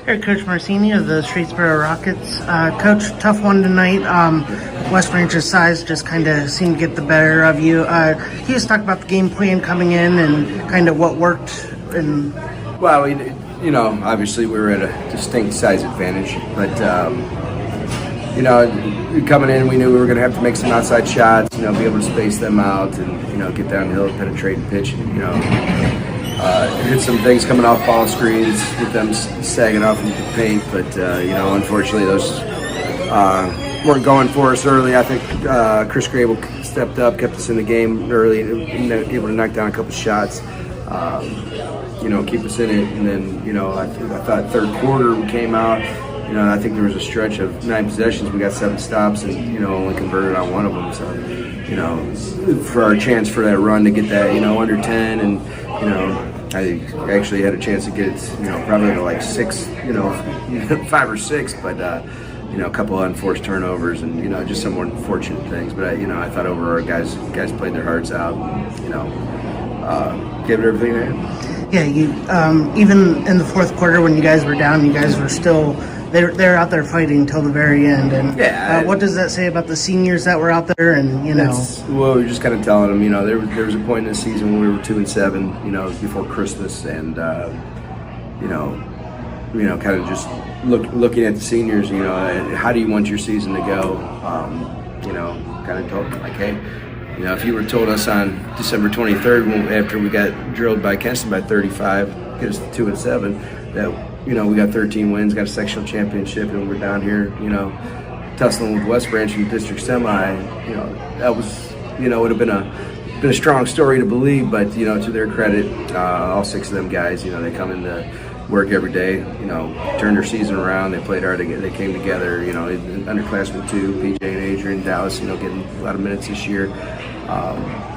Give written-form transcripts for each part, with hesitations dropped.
Here, Coach Marcini of the Streetsboro Rockets. Coach, tough one tonight. West Branch's size just kind of seemed to get the better of you. Can you just talk about the game plan coming in and kind of what worked? Well, obviously we were at a distinct size advantage, but coming in, we knew we were going to have to make some outside shots, be able to space them out and, get downhill, penetrate and pitch, hit some things coming off ball screens with them sagging off into the paint, but, unfortunately those weren't going for us early. I think Chris Grable stepped up, kept us in the game early, able to knock down a couple shots, keep us in it. And then, I thought third quarter we came out, I think there was a stretch of 9 possessions. We got 7 stops and, only converted on one of them. So, for our chance for that run to get that, under 10 and, I actually had a chance to get it, probably to like 6, 5 or 6, but, a couple of unforced turnovers and, just some unfortunate things. But, I thought overall our guys played their hearts out, gave it everything they had. Yeah, you even in the fourth quarter when you guys were down, you guys were still they're out there fighting until the very end. And what does that say about the seniors that were out there? And well, we were just kind of telling them, there was a point in the season when we were 2-7, before Christmas, and kind of just looking at the seniors, how do you want your season to go? Kind of told them like, hey. If you would have told us on December 23rd, after we got drilled by Kenston by 35, get us to 2-7, that we got 13 wins, got a sectional championship, and we're down here, tussling with West Branch in the district semi. That was, would have been a strong story to believe, but to their credit, all 6 of them guys, they come into work every day, turned their season around. They played hard. They came together. Underclassmen too, PJ and Adrian, Dallas. Getting a lot of minutes this year.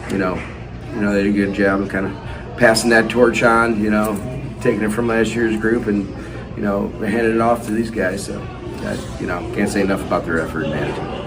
They did a good job of kind of passing that torch on. Taking it from last year's group and handing it off to these guys. So, can't say enough about their effort and attitude.